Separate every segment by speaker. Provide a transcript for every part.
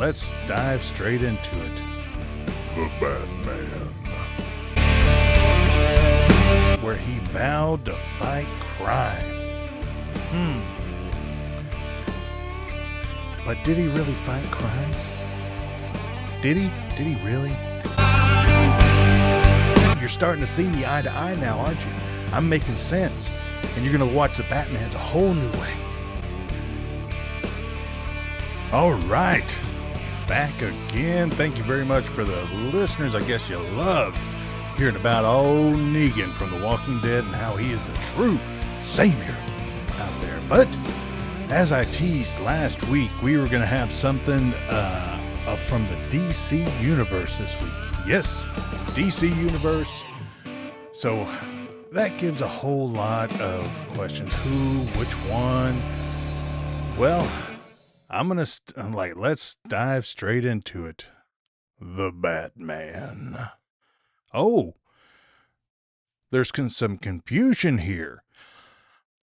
Speaker 1: let's dive straight into it.
Speaker 2: The Batman.
Speaker 1: Where he vowed to fight crime. But did he really fight crime? Did he? Did he really? You're starting to see me eye to eye now, aren't you? I'm making sense. And you're going to watch the Batman's a whole new way. All right. Back again. Thank you very much for the listeners. I guess you love hearing about old Negan from The Walking Dead and how he is the true savior out there. But as I teased last week, we were going to have something from the DC Universe this week. Yes, DC Universe. So that gives a whole lot of questions. Who, which one? Well, I'm let's dive straight into it. The Batman. Oh, there's some confusion here.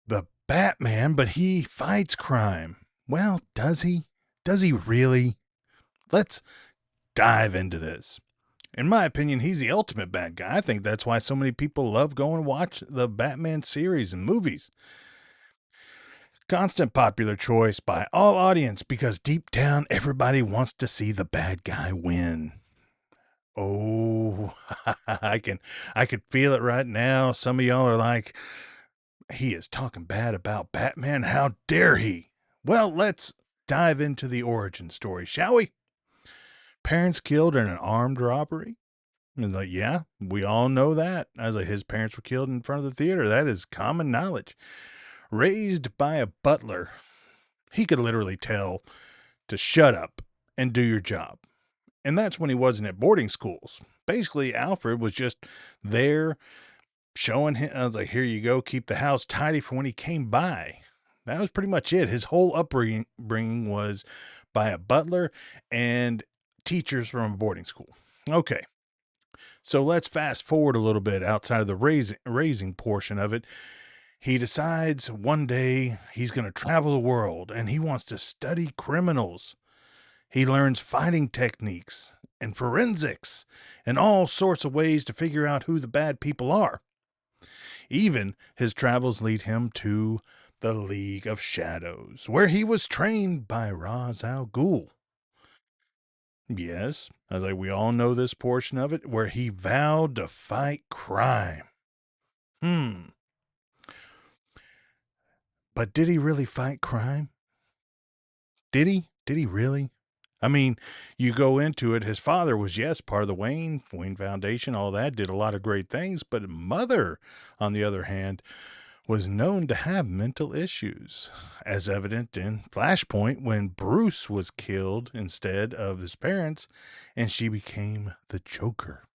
Speaker 1: The Batman, but he fights crime. Well, does he? Does he really? Let's dive into this. In my opinion, he's the ultimate bad guy. I think that's why so many people love going to watch the Batman series and movies. Constant popular choice by all audience because deep down everybody wants to see the bad guy win. Oh, I can feel it right now. Some of y'all are like, he is talking bad about Batman. How dare he? Well, let's dive into the origin story, shall we? Parents killed in an armed robbery. And like, yeah, we all know that. As like, his parents were killed in front of the theater. That is common knowledge. Raised by a butler, he could literally tell to shut up and do your job. And that's when he wasn't at boarding schools. Basically, Alfred was just there showing him. I was like, here you go, keep the house tidy for when he came by. That was pretty much it. His whole upbringing was by a butler and teachers from a boarding school. Okay. So let's fast forward a little bit outside of the raising portion of it. He decides one day he's going to travel the world and he wants to study criminals. He learns fighting techniques and forensics and all sorts of ways to figure out who the bad people are. Even his travels lead him to the League of Shadows, where he was trained by Ra's al Ghul. Yes, as we all know this portion of it, where he vowed to fight crime. But did he really fight crime? Did he? Did he really? I mean, you go into it, his father was, yes, part of the Wayne Foundation, all that, did a lot of great things, but mother, on the other hand, was known to have mental issues, as evident in Flashpoint when Bruce was killed instead of his parents, and she became the Joker.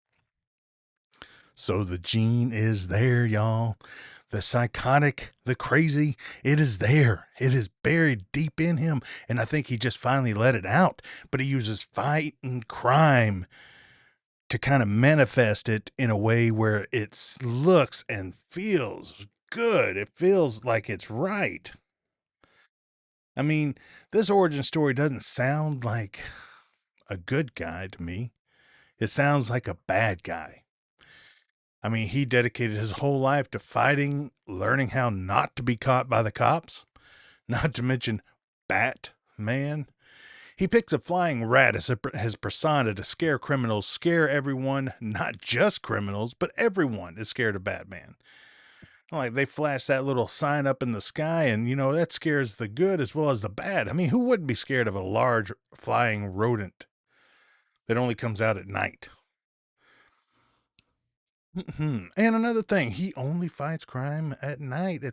Speaker 1: So the gene is there, y'all. The psychotic, the crazy, it is there. It is buried deep in him. And I think he just finally let it out. But he uses fight and crime to kind of manifest it in a way where it looks and feels good. It feels like it's right. I mean, this origin story doesn't sound like a good guy to me. It sounds like a bad guy. I mean, he dedicated his whole life to fighting, learning how not to be caught by the cops, not to mention Batman. He picks a flying rat as his persona to scare criminals, scare everyone, not just criminals, but everyone is scared of Batman. Like they flash that little sign up in the sky and, that scares the good as well as the bad. I mean, who wouldn't be scared of a large flying rodent that only comes out at night? And another thing, he only fights crime at night.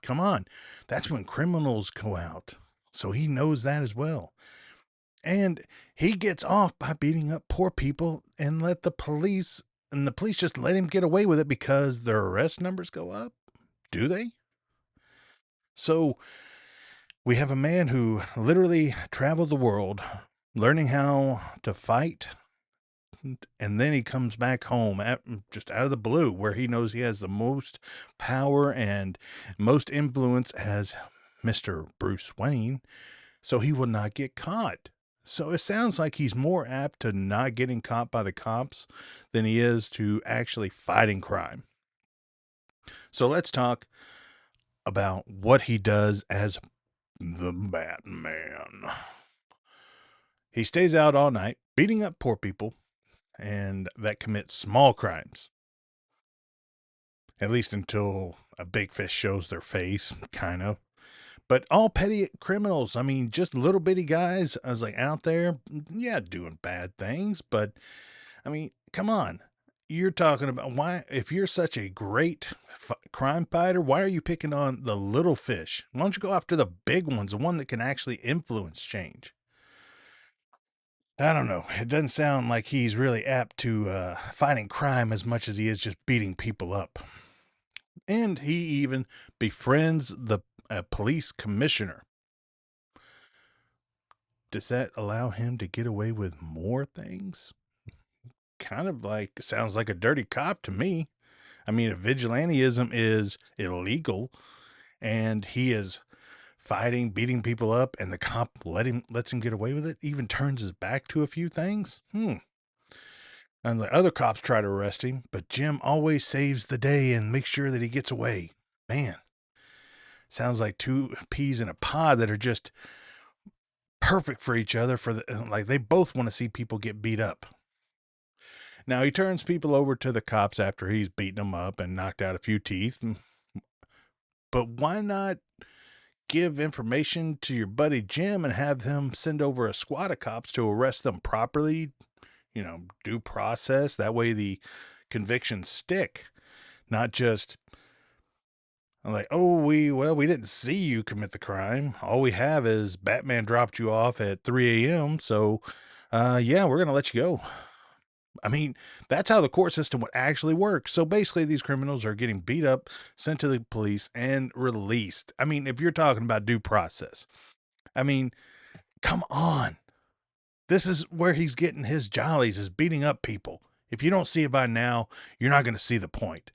Speaker 1: Come on. That's when criminals go out. So he knows that as well. And he gets off by beating up poor people and the police just let him get away with it because their arrest numbers go up. Do they? So we have a man who literally traveled the world learning how to fight. And then he comes back home just out of the blue where he knows he has the most power and most influence as Mr. Bruce Wayne. So he will not get caught. So it sounds like he's more apt to not getting caught by the cops than he is to actually fighting crime. So let's talk about what he does as the Batman. He stays out all night, beating up poor people and that commit small crimes. At least until a big fish shows their face, kind of. But all petty criminals, I mean, just little bitty guys, I was like out there, yeah, doing bad things. But I mean, come on. You're talking about why, if you're such a great crime fighter, why are you picking on the little fish? Why don't you go after the big ones, the one that can actually influence change? I don't know. It doesn't sound like he's really apt to fighting crime as much as he is just beating people up. And he even befriends the police commissioner. Does that allow him to get away with more things? Kind of like sounds like a dirty cop to me. I mean, if vigilantism is illegal and he is fighting, beating people up, and the cop lets him get away with it, even turns his back to a few things. And the other cops try to arrest him, but Jim always saves the day and makes sure that he gets away. Man, sounds like two peas in a pod that are just perfect for each other. Like they both want to see people get beat up. Now he turns people over to the cops after he's beaten them up and knocked out a few teeth. But why not give information to your buddy Jim and have him send over a squad of cops to arrest them properly? Due process. That way the convictions stick, not just like, oh, we didn't see you commit the crime. All we have is Batman dropped you off at 3 a.m. So, yeah, we're going to let you go. I mean, that's how the court system would actually work. So basically, these criminals are getting beat up, sent to the police, and released. I mean, if you're talking about due process, I mean, come on. This is where he's getting his jollies, is beating up people. If you don't see it by now, you're not going to see the point.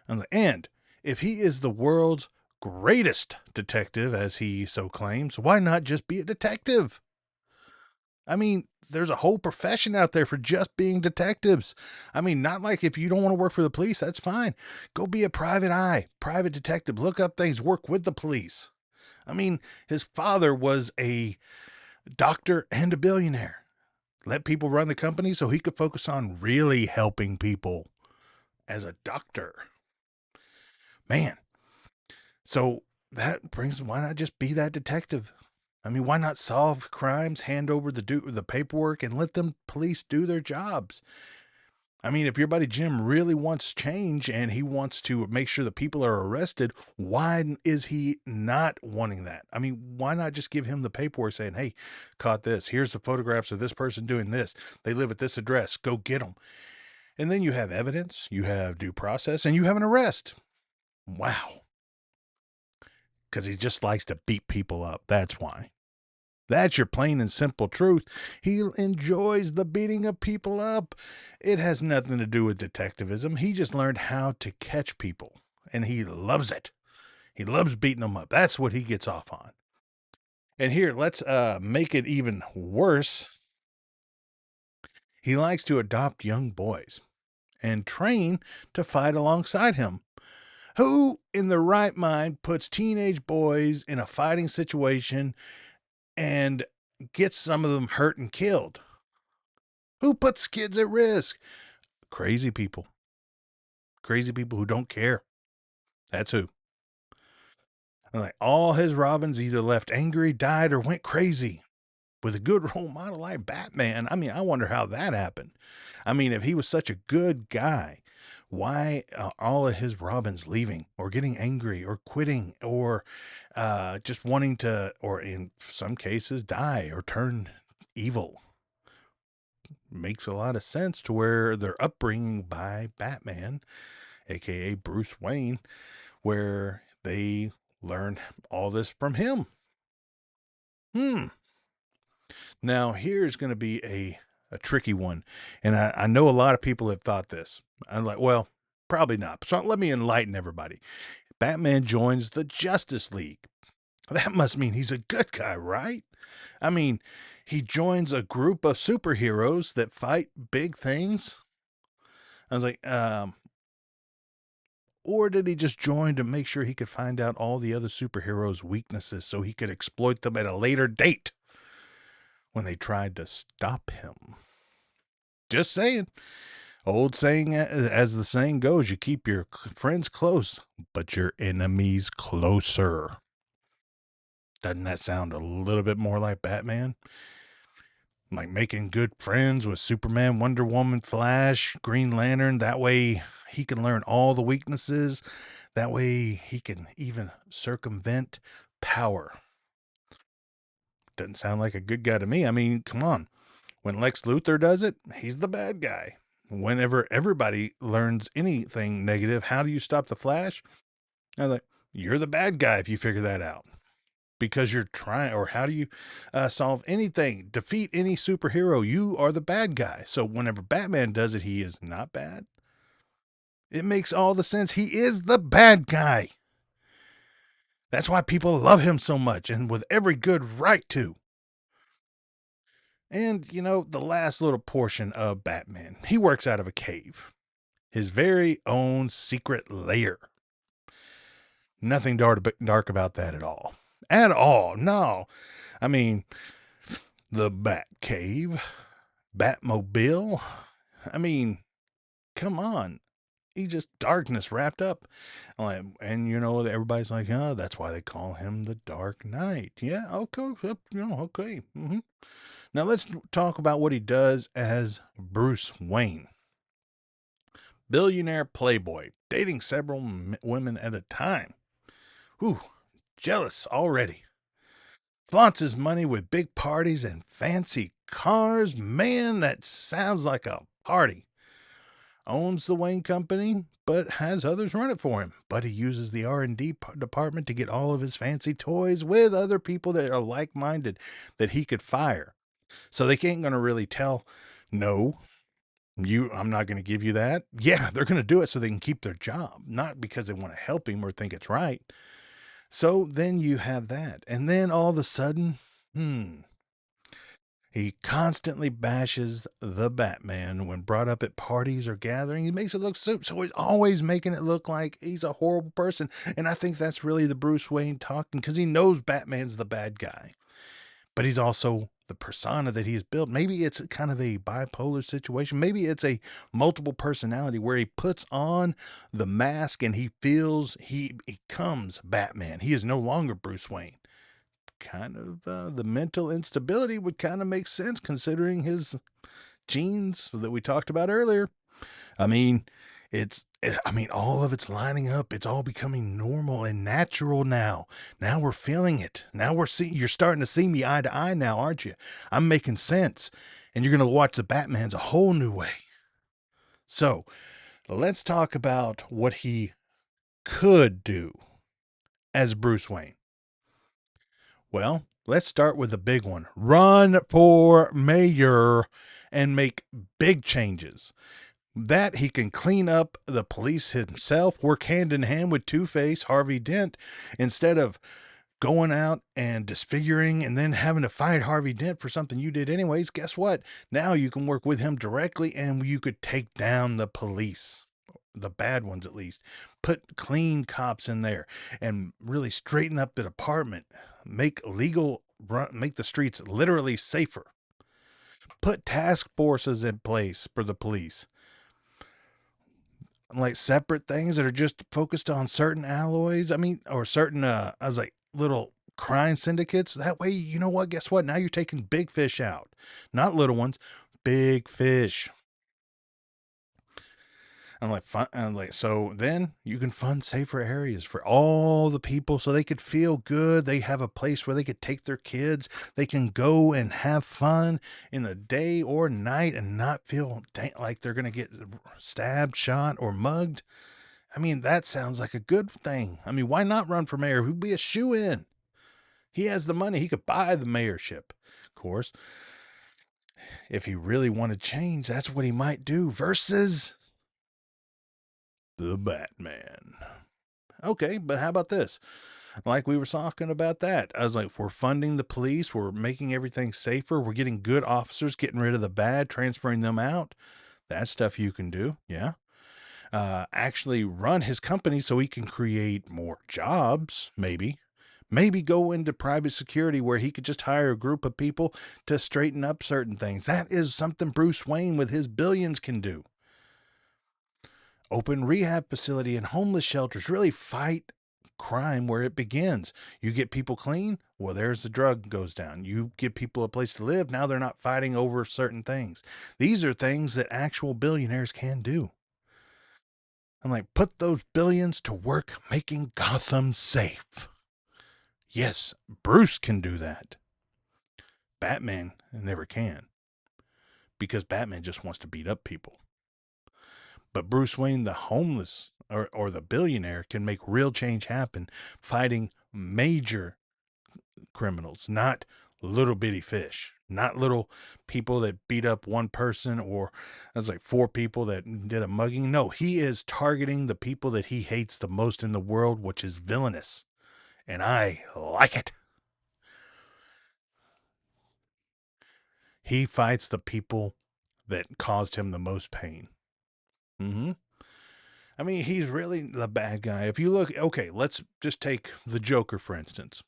Speaker 1: And if he is the world's greatest detective, as he so claims, why not just be a detective? I mean, there's a whole profession out there for just being detectives. I mean, not like if you don't want to work for the police, that's fine. Go be a private eye, private detective, look up things, work with the police. I mean, his father was a doctor and a billionaire. Let people run the company so he could focus on really helping people as a doctor. Man. So that brings, why not just be that detective? I mean, why not solve crimes, hand over the paperwork, and let them police do their jobs? I mean, if your buddy Jim really wants change and he wants to make sure the people are arrested, why is he not wanting that? I mean, why not just give him the paperwork saying, hey, caught this. Here's the photographs of this person doing this. They live at this address. Go get them. And then you have evidence, you have due process, and you have an arrest. Wow. Because he just likes to beat people up. That's why. That's your plain and simple truth. He enjoys the beating of people up. It has nothing to do with detectivism. He just learned how to catch people, and he loves it. He loves beating them up. That's what he gets off on. And here, let's make it even worse. He likes to adopt young boys and train to fight alongside him. Who in their right mind puts teenage boys in a fighting situation and gets some of them hurt and killed? Who puts kids at risk? Crazy people. Crazy people who don't care. That's who. And like all his Robins either left angry, died, or went crazy. With a good role model like Batman, I mean, I wonder how that happened. I mean, if he was such a good guy, why all of his Robins leaving or getting angry or quitting or just wanting to, or in some cases, die or turn evil? Makes a lot of sense to where their upbringing by Batman, aka Bruce Wayne, where they learned all this from him. Now, here's going to be a tricky one. And I know a lot of people have thought this. I'm like, well, probably not. So let me enlighten everybody. Batman joins the Justice League. That must mean he's a good guy, right? I mean, he joins a group of superheroes that fight big things. I was like, or did he just join to make sure he could find out all the other superheroes' weaknesses so he could exploit them at a later date when they tried to stop him? Just saying. Old saying, as the saying goes, you keep your friends close, but your enemies closer. Doesn't that sound a little bit more like Batman? Like making good friends with Superman, Wonder Woman, Flash, Green Lantern. That way he can learn all the weaknesses. That way he can even circumvent power. Doesn't sound like a good guy to me. I mean, come on. When Lex Luthor does it, he's the bad guy. Whenever everybody learns anything negative, how do you stop the Flash? I was like, you're the bad guy if you figure that out. Because you're trying, or how do you solve anything, defeat any superhero? You are the bad guy. So whenever Batman does it, he is not bad. It makes all the sense. He is the bad guy. That's why people love him so much, and with every good right to. And, you know, the last little portion of Batman, he works out of a cave, his very own secret lair. Nothing dark about that at all. At all. No. I mean, the Bat Cave, Batmobile. I mean, come on. He just darkness wrapped up. And you know, everybody's like, oh, that's why they call him the Dark Knight. Yeah, okay. Okay. Now let's talk about what he does as Bruce Wayne. Billionaire playboy, dating several women at a time. Whew, jealous already. Flaunts his money with big parties and fancy cars. Man, that sounds like a party. Owns the Wayne Company, but has others run it for him. But he uses the R&D department to get all of his fancy toys with other people that are like-minded that he could fire. So they ain't going to really tell, no, I'm not going to give you that. Yeah, they're going to do it so they can keep their job, not because they want to help him or think it's right. So then you have that. And then all of a sudden, he constantly bashes the Batman when brought up at parties or gatherings. He makes it look so he's always making it look like he's a horrible person. And I think that's really the Bruce Wayne talking, because he knows Batman's the bad guy. But he's also the persona that he has built. Maybe it's kind of a bipolar situation. Maybe it's a multiple personality where he puts on the mask and he feels he becomes Batman. He is no longer Bruce Wayne. Kind of the mental instability would kind of make sense considering his genes that we talked about earlier. I mean, all of it's lining up. It's all becoming normal and natural now. Now we're feeling it. Now you're starting to see me eye to eye now, aren't you? I'm making sense. And you're going to watch the Batmans a whole new way. So let's talk about what he could do as Bruce Wayne. Well, let's start with the big one. Run for mayor and make big changes. That he can clean up the police himself, work hand in hand with Two-Face, Harvey Dent, instead of going out and disfiguring and then having to fight Harvey Dent for something you did anyways. Guess what? Now you can work with him directly and you could take down the police. The bad ones, at least. Put clean cops in there and really straighten up the department. Make the streets literally safer. Put task forces in place for the police. Like separate things that are just focused on certain alloys. I mean, or certain, little crime syndicates. That way, you know what? Guess what? Now you're taking big fish out, not little ones, big fish. So then you can fund safer areas for all the people so they could feel good. They have a place where they could take their kids. They can go and have fun in the day or night and not feel like they're going to get stabbed, shot, or mugged. I mean, that sounds like a good thing. I mean, why not run for mayor? Who'd be a shoo-in? He has the money. He could buy the mayorship. Of course, if he really wanted change, that's what he might do versus the Batman. Okay, but how about this? Like we were talking about that. I was like, we're funding the police, we're making everything safer, we're getting good officers, getting rid of the bad, transferring them out. That's stuff you can do. Yeah. Actually run his company so he can create more jobs, maybe. Maybe go into private security where he could just hire a group of people to straighten up certain things. That is something Bruce Wayne with his billions can do. Open rehab facility and homeless shelters, really fight crime where it begins. You get people clean, well, there's the drug goes down. You give people a place to live, now they're not fighting over certain things. These are things that actual billionaires can do. I'm like, put those billions to work making Gotham safe. Yes, Bruce can do that. Batman never can, because Batman just wants to beat up people. But Bruce Wayne, the homeless or the billionaire, can make real change happen fighting major criminals, not little bitty fish, not little people that beat up one person or that's like 4 people that did a mugging. No, he is targeting the people that he hates the most in the world, which is villainous. And I like it. He fights the people that caused him the most pain. Mm-hmm. I mean, he's really the bad guy. If you look, okay, let's just take the Joker, for instance,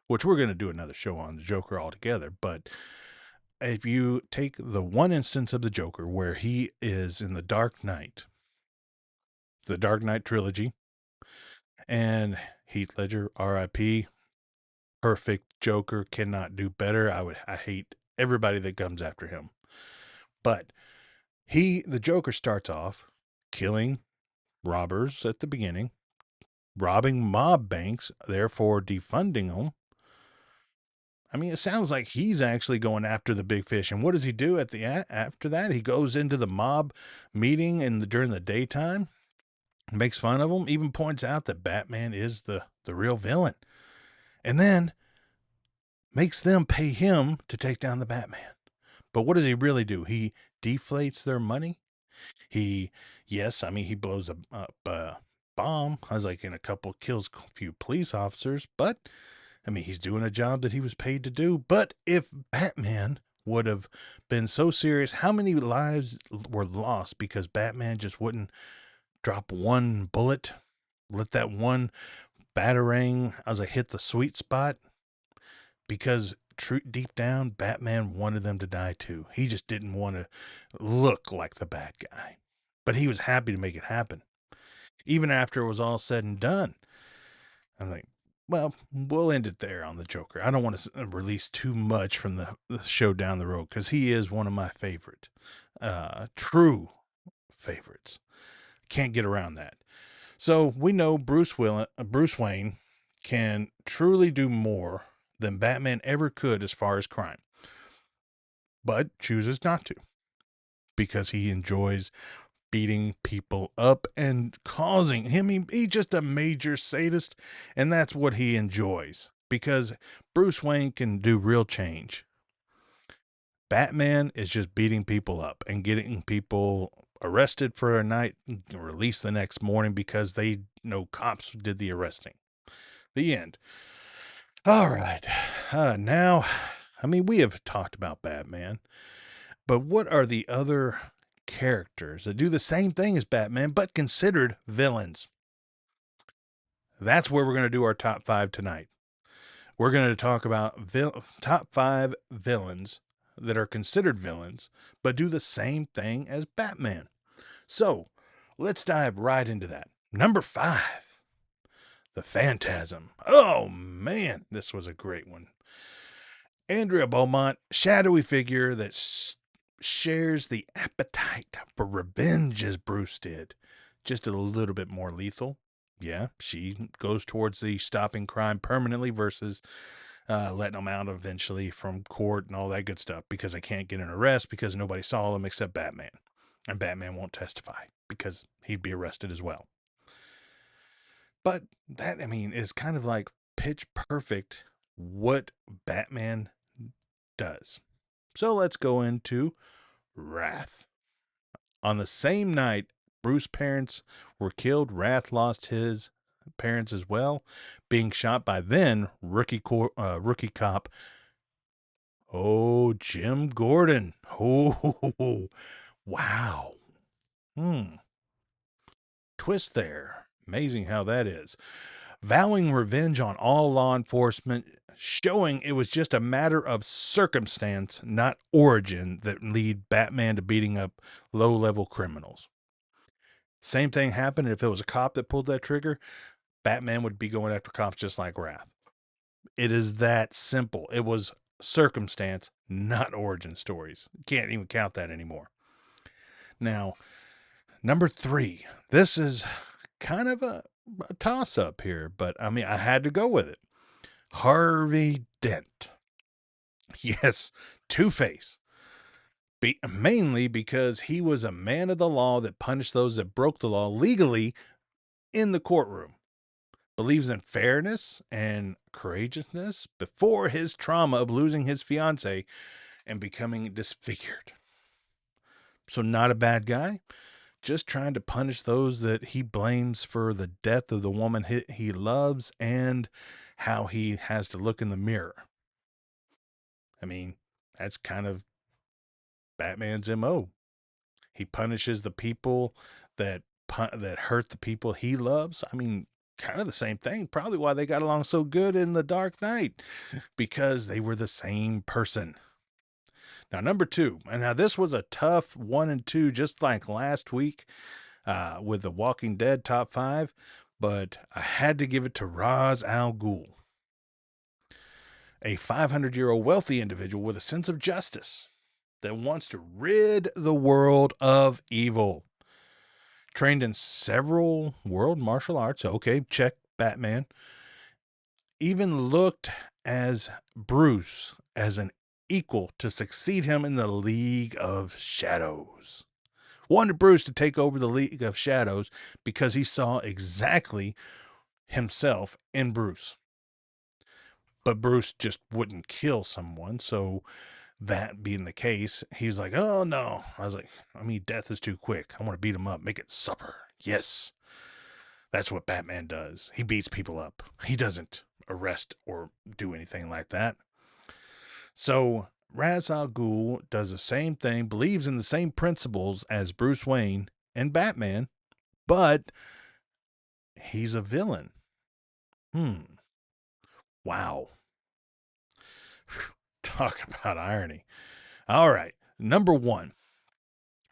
Speaker 1: which we're going to do another show on the Joker altogether. But if you take the one instance of the Joker where he is in the Dark Knight trilogy, and Heath Ledger, R.I.P., perfect Joker, cannot do better. I hate everybody that comes after him. But the Joker starts off killing robbers at the beginning, robbing mob banks, therefore defunding them. I mean, it sounds like he's actually going after the big fish. And what does he do after that? He goes into the mob meeting during the daytime, makes fun of them, even points out that Batman is the real villain, and then makes them pay him to take down the Batman. But what does he really do? He deflates their money. He blows up a bomb. I was like, in kills a few police officers, but I mean, he's doing a job that he was paid to do. But if Batman would have been so serious, how many lives were lost because Batman just wouldn't drop one bullet, let that one batarang, I was like, hit the sweet spot? Because deep down, Batman wanted them to die too. He just didn't want to look like the bad guy. But he was happy to make it happen. Even after it was all said and done. I'm like, well, we'll end it there on the Joker. I don't want to release too much from the show down the road because he is one of my favorite, true favorites. Can't get around that. So we know Bruce Wayne can truly do more than Batman ever could as far as crime, but chooses not to because he enjoys beating people up and causing him. He's just a major sadist, and that's what he enjoys because Bruce Wayne can do real change. Batman is just beating people up and getting people arrested for a night and released the next morning because they know cops did the arresting. The end. All right. Now, I mean, we have talked about Batman, but what are the other characters that do the same thing as Batman but considered villains? That's where we're going to do our top 5 tonight. We're going to talk about top 5 villains that are considered villains but do the same thing as Batman. So let's dive right into that. Number 5, the Phantasm. Oh man, this was a great one. Andrea Beaumont, shadowy figure that shares the appetite for revenge as Bruce did, just a little bit more lethal. Yeah, she goes towards the stopping crime permanently versus letting them out eventually from court and all that good stuff because they can't get an arrest because nobody saw them except Batman. And Batman won't testify because he'd be arrested as well. But that, I mean, is kind of like pitch perfect what Batman does. So let's go into Wrath. On the same night Bruce's parents were killed, Wrath lost his parents as well, being shot by then rookie cop, Jim Gordon. Oh, wow. Twist there. Amazing how that is. Vowing revenge on all law enforcement, showing it was just a matter of circumstance, not origin, that lead Batman to beating up low-level criminals. Same thing happened if it was a cop that pulled that trigger. Batman would be going after cops just like Wrath. It is that simple. It was circumstance, not origin stories. Can't even count that anymore. Now, number 3. This is kind of a toss-up here, but I mean, I had to go with it. Harvey Dent. Yes, Two-Face. Mainly because he was a man of the law that punished those that broke the law legally in the courtroom. Believes in fairness and courageousness before his trauma of losing his fiancée and becoming disfigured. So not a bad guy, just trying to punish those that he blames for the death of the woman he loves and how he has to look in the mirror. I mean, that's kind of Batman's MO. He punishes the people that hurt the people he loves. I mean, kind of the same thing. Probably why they got along so good in The Dark Knight, because they were the same person. Now, number 2, and now this was a tough 1 and 2, just like last week with the Walking Dead top 5, but I had to give it to Ra's al Ghul, a 500-year-old wealthy individual with a sense of justice that wants to rid the world of evil. Trained in several world martial arts. Okay, check Batman. Even looked as Bruce as an equal to succeed him in the League of Shadows. Wanted Bruce to take over the League of Shadows because he saw exactly himself in Bruce. But Bruce just wouldn't kill someone, so that being the case, he's like, oh no. I was like, I mean, death is too quick. I want to beat him up, make it supper. Yes. That's what Batman does. He beats people up. He doesn't arrest or do anything like that. So Ra's al Ghul does the same thing, believes in the same principles as Bruce Wayne and Batman, but he's a villain. Wow. Talk about irony. All right. Number 1.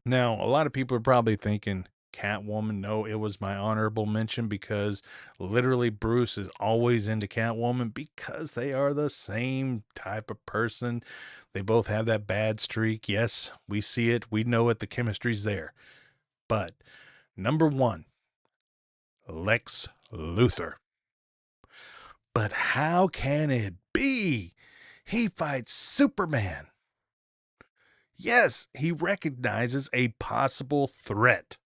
Speaker 1: Now, a lot of people are probably thinking, Catwoman. No, it was my honorable mention because literally Bruce is always into Catwoman because they are the same type of person. They both have that bad streak. Yes, we see it. We know it. The chemistry's there. But number 1, Lex Luthor. But how can it be? He fights Superman. Yes, he recognizes a possible threat.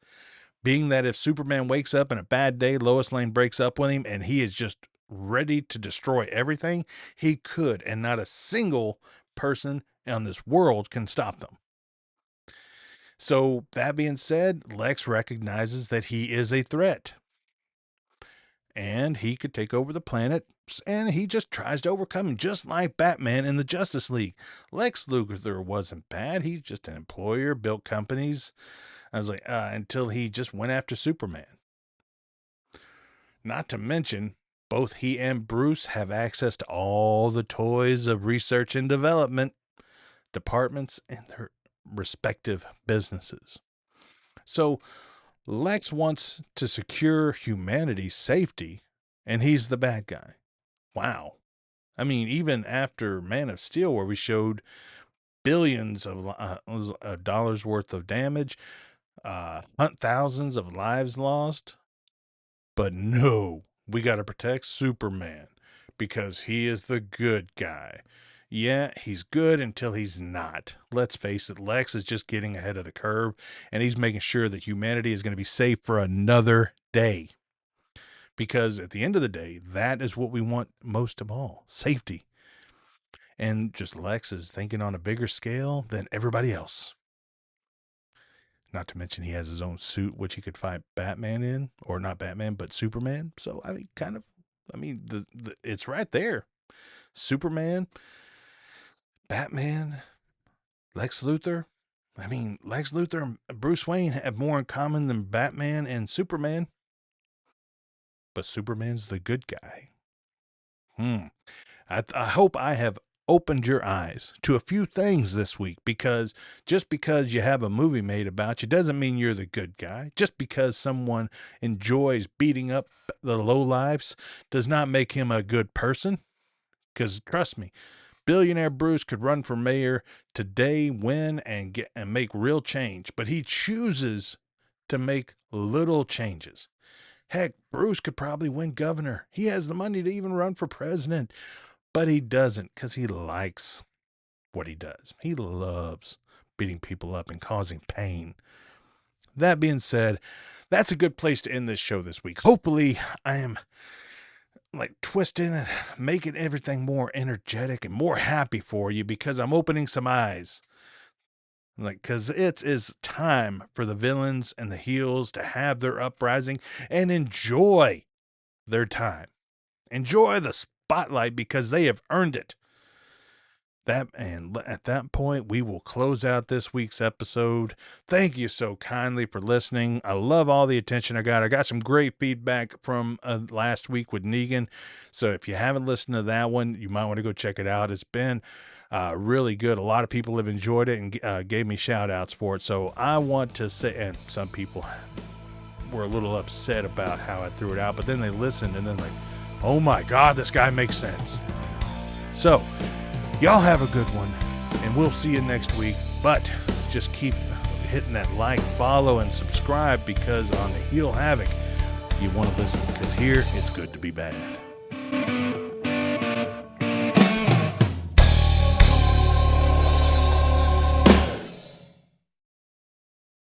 Speaker 1: Being that if Superman wakes up in a bad day, Lois Lane breaks up with him, and he is just ready to destroy everything, he could, and not a single person on this world can stop them. So, that being said, Lex recognizes that he is a threat. And he could take over the planet, and he just tries to overcome him, just like Batman in the Justice League. Lex Luthor wasn't bad. He's just an employer, built companies. I was like, until he just went after Superman. Not to mention, both he and Bruce have access to all the toys of research and development departments in their respective businesses. So Lex wants to secure humanity's safety, and he's the bad guy. Wow. I mean, even after Man of Steel, where we showed billions of dollars worth of damage, thousands of lives lost, but no, we got to protect Superman because he is the good guy. Yeah, he's good until he's not. Let's face it, Lex is just getting ahead of the curve, and he's making sure that humanity is going to be safe for another day. Because at the end of the day, that is what we want most of all, safety. And just Lex is thinking on a bigger scale than everybody else. Not to mention he has his own suit, which he could fight Batman in, or not Batman, but Superman. So, I mean, it's right there. Superman, Batman, Lex Luthor. I mean, Lex Luthor and Bruce Wayne have more in common than Batman and Superman. But Superman's the good guy. I hope I have opened your eyes to a few things this week, because just because you have a movie made about you doesn't mean you're the good guy. Just because someone enjoys beating up the lowlifes does not make him a good person. Because trust me, billionaire Bruce could run for mayor today, win, and make real change, but he chooses to make little changes. Heck, Bruce could probably win governor. He has the money to even run for president, but he doesn't, because he likes what he does. He loves beating people up and causing pain. That being said, that's a good place to end this show this week. Hopefully, I am twisting and making everything more energetic and more happy for you, because I'm opening some eyes. Because it is time for the villains and the heels to have their uprising and enjoy their time. Enjoy the spotlight, because they have earned it. And at that point, we will close out this week's episode. Thank you so kindly for listening. I love all the attention I got. I got some great feedback from last week with Negan. So if you haven't listened to that one, you might want to go check it out. It's been really good. A lot of people have enjoyed it and gave me shout outs for it. So I want to say, and some people were a little upset about how I threw it out, but then they listened and then oh my God, this guy makes sense. So y'all have a good one, and we'll see you next week. But just keep hitting that like, follow, and subscribe, because on the Heel Havoc, you want to listen, because here it's good to be bad.